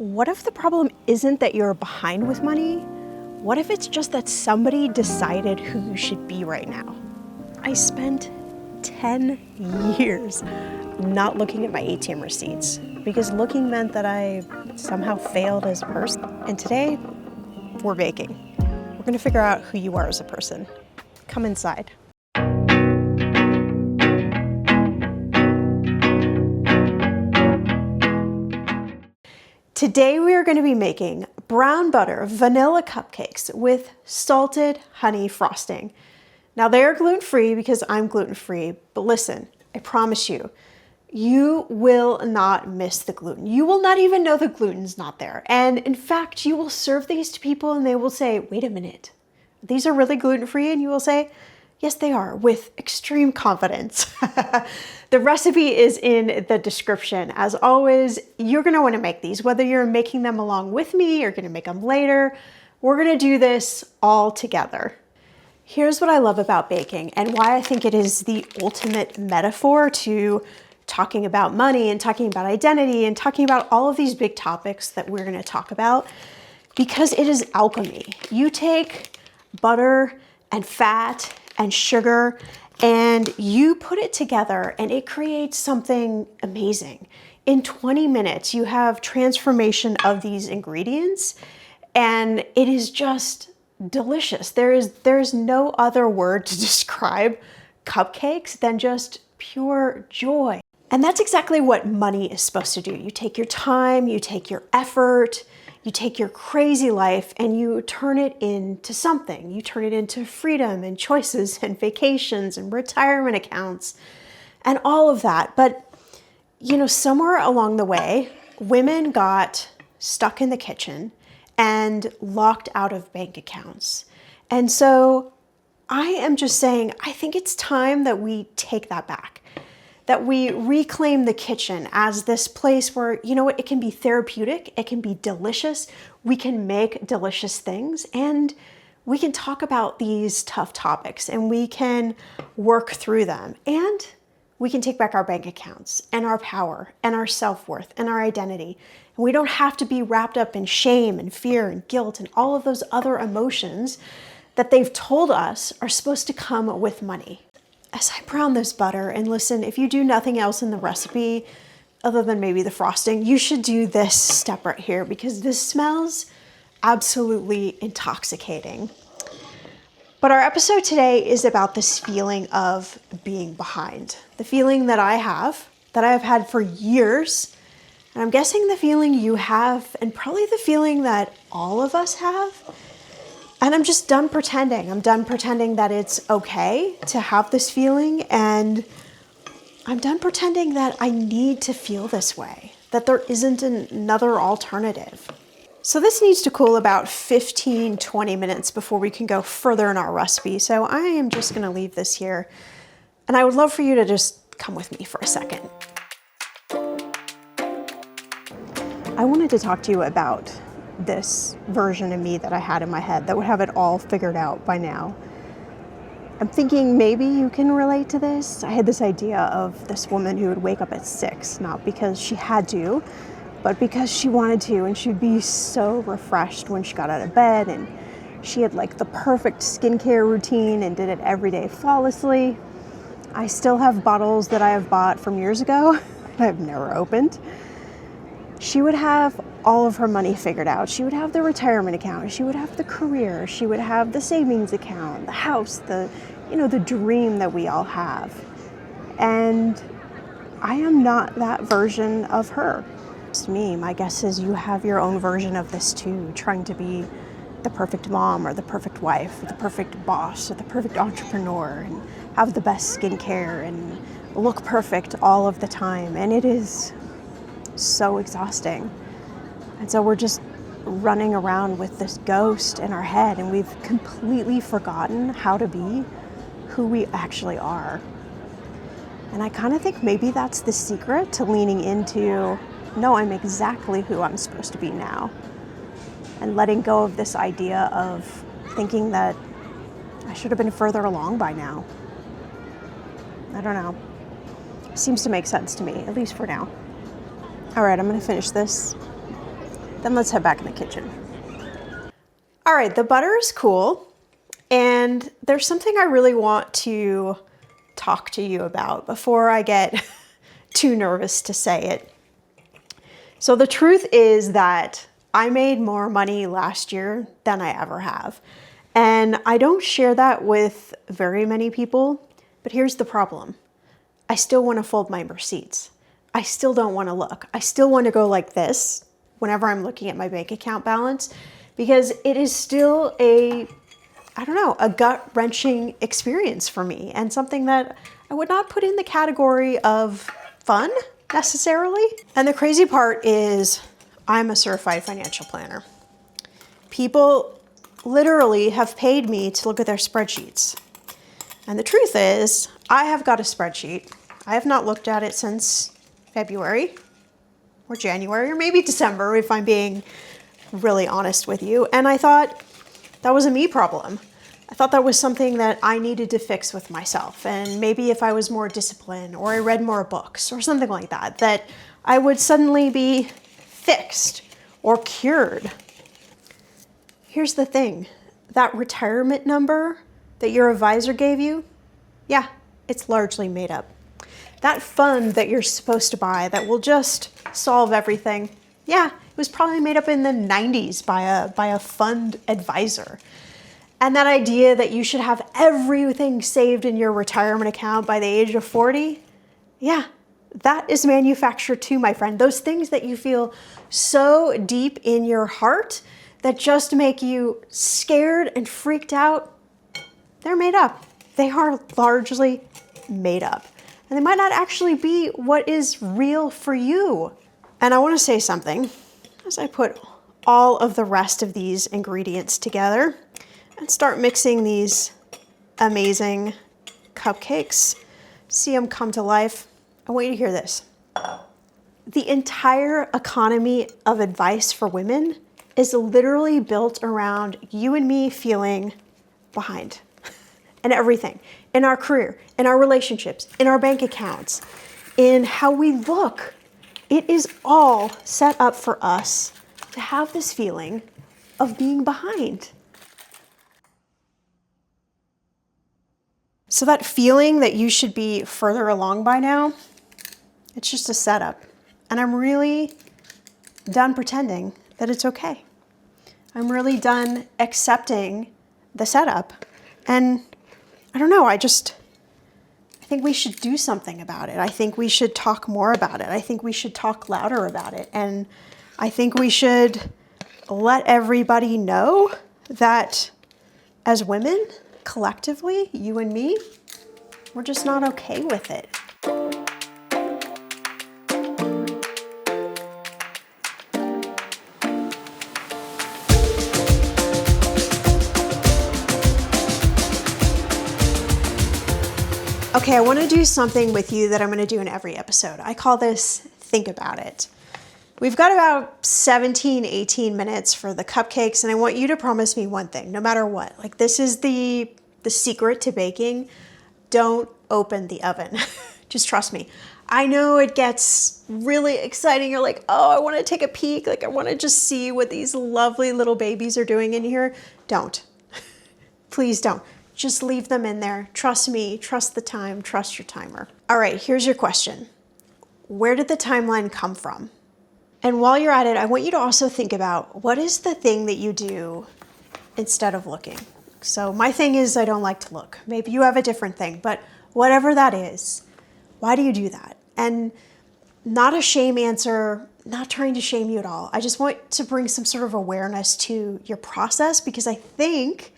What if the problem isn't that you're behind with money? What if it's just that somebody decided who you should be right now? I spent 10 years not looking at my ATM receipts because looking meant that I somehow failed as a person. And today, we're baking. We're gonna figure out who you are as a person. Come inside. Today we are going to be making brown butter vanilla cupcakes with salted honey frosting. Now they are gluten-free because I'm gluten-free, but listen, I promise you, you will not miss the gluten. You will not even know the gluten's not there. And in fact, you will serve these to people and they will say, wait a minute, these are really gluten-free? And you will say, yes, they are, with extreme confidence. The recipe is in the description. As always, you're gonna wanna make these, whether you're making them along with me or gonna make them later. We're gonna do this all together. Here's what I love about baking and why I think it is the ultimate metaphor to talking about money and talking about identity and talking about all of these big topics that we're gonna talk about, because it is alchemy. You take butter and fat and sugar, and you put it together and it creates something amazing. In 20 minutes, you have transformation of these ingredients and it is just delicious. There's no other word to describe cupcakes than just pure joy. And that's exactly what money is supposed to do. You take your time, you take your effort, you take your crazy life and you turn it into something. You turn it into freedom and choices and vacations and retirement accounts and all of that. But, you know, somewhere along the way, women got stuck in the kitchen and locked out of bank accounts. And so I am just saying, I think it's time that we take that back, that we reclaim the kitchen as this place where, you know what, it can be therapeutic, it can be delicious, we can make delicious things, and we can talk about these tough topics and we can work through them, and we can take back our bank accounts and our power and our self-worth and our identity. And we don't have to be wrapped up in shame and fear and guilt and all of those other emotions that they've told us are supposed to come with money. As I brown this butter, and listen, if you do nothing else in the recipe, other than maybe the frosting, you should do this step right here because this smells absolutely intoxicating. But our episode today is about this feeling of being behind. The feeling that I have had for years, and I'm guessing the feeling you have, and probably the feeling that all of us have. And I'm just done pretending. I'm done pretending that it's okay to have this feeling, and I'm done pretending that I need to feel this way, that there isn't another alternative. So this needs to cool about 15, 20 minutes before we can go further in our recipe. So I am just gonna leave this here, and I would love for you to just come with me for a second. I wanted to talk to you about this version of me that I had in my head that would have it all figured out by now. I'm thinking maybe you can relate to this. I had this idea of this woman who would wake up at 6, not because she had to, but because she wanted to, and she'd be so refreshed when she got out of bed, and she had like the perfect skincare routine and did it every day flawlessly. I still have bottles that I have bought from years ago that I've never opened. She would have all of her money figured out. She would have the retirement account. She would have the career. She would have the savings account, the house, the dream that we all have. And I am not that version of her. It's me. My guess is you have your own version of this too, trying to be the perfect mom or the perfect wife or the perfect boss or the perfect entrepreneur and have the best skincare and look perfect all of the time. And it is so exhausting. And so we're just running around with this ghost in our head, and we've completely forgotten how to be who we actually are. And I kind of think maybe that's the secret to leaning into, no, I'm exactly who I'm supposed to be now. And letting go of this idea of thinking that I should have been further along by now. I don't know. Seems to make sense to me, at least for now. All right, I'm gonna finish this. Then let's head back in the kitchen. All right, the butter is cool. And there's something I really want to talk to you about before I get too nervous to say it. So the truth is that I made more money last year than I ever have. And I don't share that with very many people, but here's the problem. I still want to fold my receipts. I still don't want to look. I still want to go like this whenever I'm looking at my bank account balance, because it is still a gut-wrenching experience for me, and something that I would not put in the category of fun necessarily. And the crazy part is I'm a certified financial planner. People literally have paid me to look at their spreadsheets. And the truth is, I have got a spreadsheet. I have not looked at it since February or January or maybe December, if I'm being really honest with you. And I thought that was a me problem. I thought that was something that I needed to fix with myself. And maybe if I was more disciplined or I read more books or something like that, that I would suddenly be fixed or cured. Here's the thing, that retirement number that your advisor gave you, yeah, it's largely made up. That fund that you're supposed to buy that will just solve everything, yeah, it was probably made up in the 90s by a fund advisor. And that idea that you should have everything saved in your retirement account by the age of 40, yeah, that is manufactured too, my friend. Those things that you feel so deep in your heart that just make you scared and freaked out, they're made up. They are largely made up. And they might not actually be what is real for you. And I want to say something as I put all of the rest of these ingredients together and start mixing these amazing cupcakes. See them come to life. I want you to hear this. The entire economy of advice for women is literally built around you and me feeling behind in everything, in our career, in our relationships, in our bank accounts, in how we look. It is all set up for us to have this feeling of being behind. So that feeling that you should be further along by now, it's just a setup. And I'm really done pretending that it's okay. I'm really done accepting the setup. And I don't know, I think we should do something about it. I think we should talk more about it. I think we should talk louder about it. And I think we should let everybody know that as women, collectively, you and me, we're just not okay with it. Okay, I want to do something with you that I'm going to do in every episode. I call this Think About It. We've got about 17, 18 minutes for the cupcakes, and I want you to promise me one thing, no matter what. Like, this is the secret to baking. Don't open the oven. Just trust me. I know it gets really exciting. You're like, oh, I want to take a peek. Like, I want to just see what these lovely little babies are doing in here. Don't. Please don't. Just leave them in there. Trust me, trust the time, trust your timer. All right, here's your question. Where did the timeline come from? And while you're at it, I want you to also think about what is the thing that you do instead of looking. So my thing is I don't like to look. Maybe you have a different thing, but whatever that is, why do you do that? And not a shame answer, not trying to shame you at all. I just want to bring some sort of awareness to your process, because I think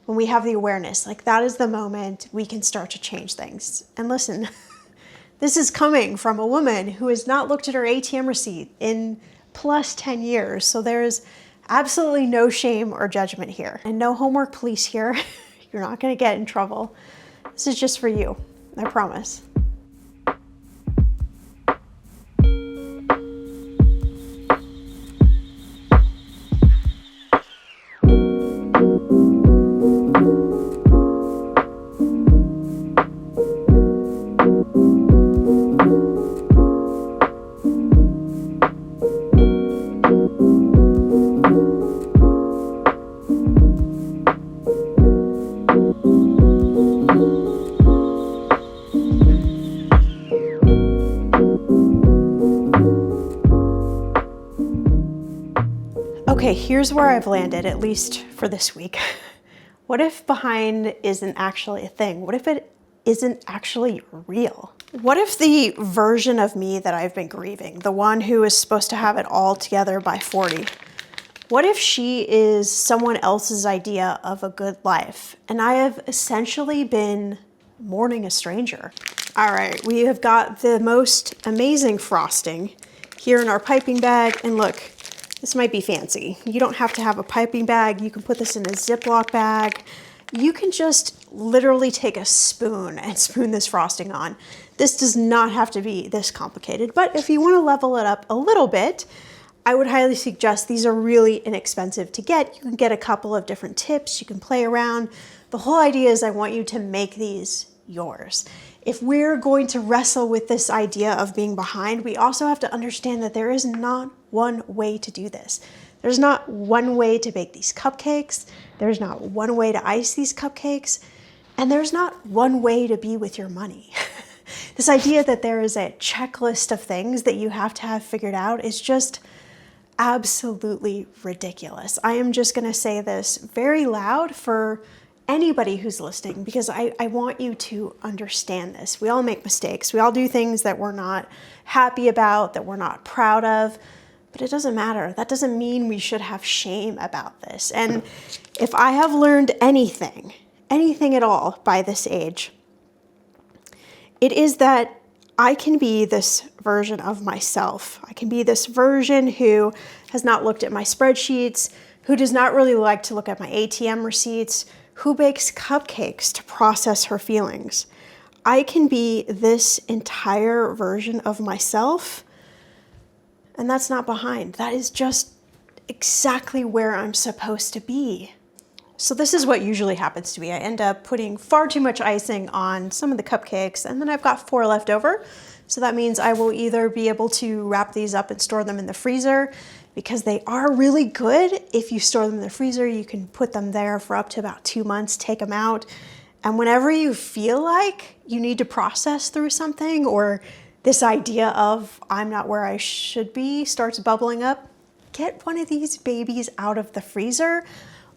when we have the awareness, like, that is the moment we can start to change things. And listen, this is coming from a woman who has not looked at her ATM receipt in plus 10 years. So there's absolutely no shame or judgment here. And no homework police here. You're not going to get in trouble. This is just for you. I promise. Okay, here's where I've landed, at least for this week. What if behind isn't actually a thing? What if it isn't actually real? What if the version of me that I've been grieving, the one who is supposed to have it all together by 40, what if she is someone else's idea of a good life and I have essentially been mourning a stranger? All right, we have got the most amazing frosting here in our piping bag, and look, this might be fancy. You don't have to have a piping bag. You can put this in a Ziploc bag. You can just literally take a spoon and spoon this frosting on. This does not have to be this complicated, but if you want to level it up a little bit, I would highly suggest these are really inexpensive to get. You can get a couple of different tips. You can play around. The whole idea is I want you to make these yours. If we're going to wrestle with this idea of being behind, we also have to understand that there is not one way to do this. There's not one way to bake these cupcakes. There's not one way to ice these cupcakes. And there's not one way to be with your money. This idea that there is a checklist of things that you have to have figured out is just absolutely ridiculous. I am just going to say this very loud for anybody who's listening, because I want you to understand this. We all make mistakes. We all do things that we're not happy about, that we're not proud of, but it doesn't matter. That doesn't mean we should have shame about this. And if I have learned anything at all by this age, it is that I can be this version of myself. I can be this version who has not looked at my spreadsheets, who does not really like to look at my ATM receipts, who bakes cupcakes to process her feelings. I can be this entire version of myself, and that's not behind. That is just exactly where I'm supposed to be. So this is what usually happens to me. I end up putting far too much icing on some of the cupcakes, and then I've got 4 left over. So that means I will either be able to wrap these up and store them in the freezer, because they are really good. If you store them in the freezer, you can put them there for up to about 2 months, take them out. And whenever you feel like you need to process through something, or this idea of I'm not where I should be starts bubbling up, get one of these babies out of the freezer,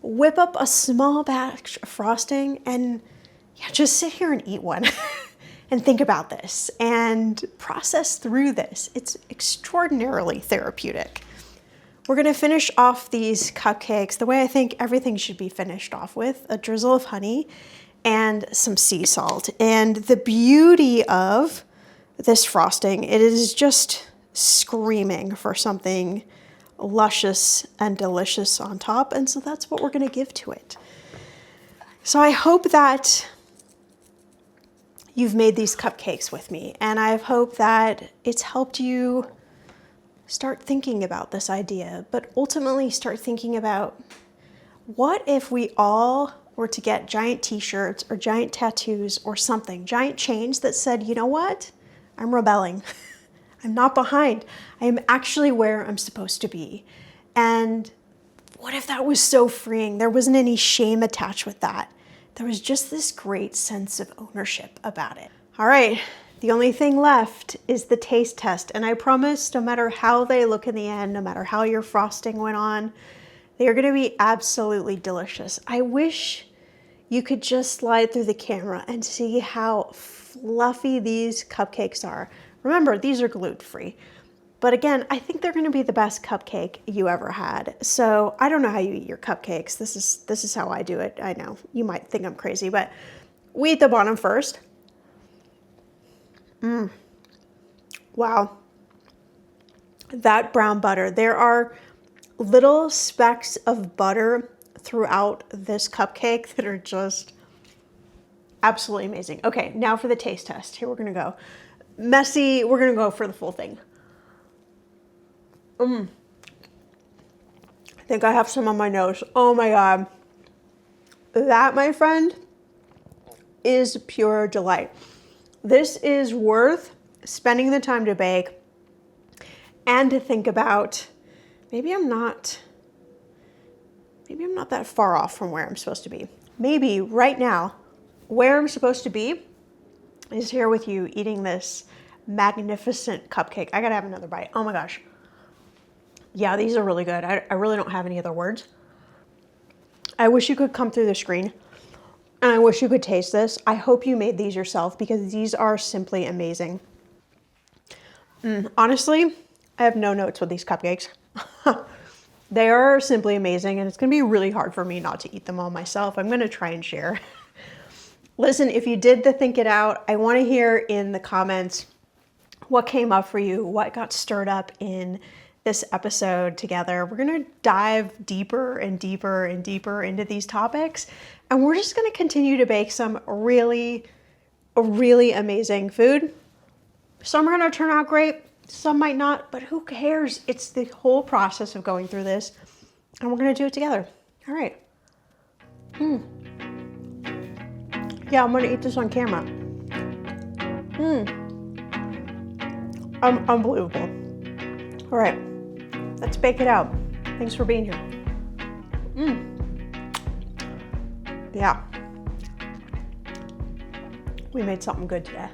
whip up a small batch of frosting, and just sit here and eat one and think about this and process through this. It's extraordinarily therapeutic. We're gonna finish off these cupcakes the way I think everything should be finished off with: a drizzle of honey and some sea salt. And the beauty of this frosting, it is just screaming for something luscious and delicious on top. And so that's what we're gonna give to it. So I hope that you've made these cupcakes with me, and I hope that it's helped you start thinking about this idea, but ultimately start thinking about, what if we all were to get giant t-shirts or giant tattoos or something, giant chains that said, you know what? I'm rebelling. I'm not behind. I am actually where I'm supposed to be. And what if that was so freeing? There wasn't any shame attached with that. There was just this great sense of ownership about it. All right. The only thing left is the taste test, and I promise no matter how they look in the end, no matter how your frosting went on, they are going to be absolutely delicious. I wish you could just slide through the camera and see how fluffy these cupcakes are. Remember, these are gluten-free, but again, I think they're going to be the best cupcake you ever had. So I don't know how you eat your cupcakes. This is how I do it. I know you might think I'm crazy, but we eat the bottom first. Wow. That brown butter. There are little specks of butter throughout this cupcake that are just absolutely amazing. Okay, now for the taste test. Here we're gonna go. Messy, we're gonna go for the full thing. I think I have some on my nose. Oh my God. That, my friend, is pure delight. This is worth spending the time to bake and to think about, maybe I'm not maybe I'm not that far off from where I'm supposed to be. Maybe right now, where I'm supposed to be is here with you eating this magnificent cupcake. I gotta have another bite. Oh my gosh. Yeah, these are really good. I really don't have any other words. I wish you could come through the screen and I wish you could taste this. I hope you made these yourself because these are simply amazing. Honestly, I have no notes with these cupcakes. They are simply amazing and it's gonna be really hard for me not to eat them all myself. I'm gonna try and share. Listen, if you did the think it out, I wanna hear in the comments what came up for you, what got stirred up in this episode together. We're gonna dive deeper and deeper and deeper into these topics. And we're just gonna continue to bake some really amazing food. Some are gonna turn out great, some might not, but who cares? It's the whole process of going through this and we're gonna do it together. All right. Yeah, I'm gonna eat this on camera. Unbelievable. All right, let's bake it out. Thanks for being here. Yeah. We made something good today.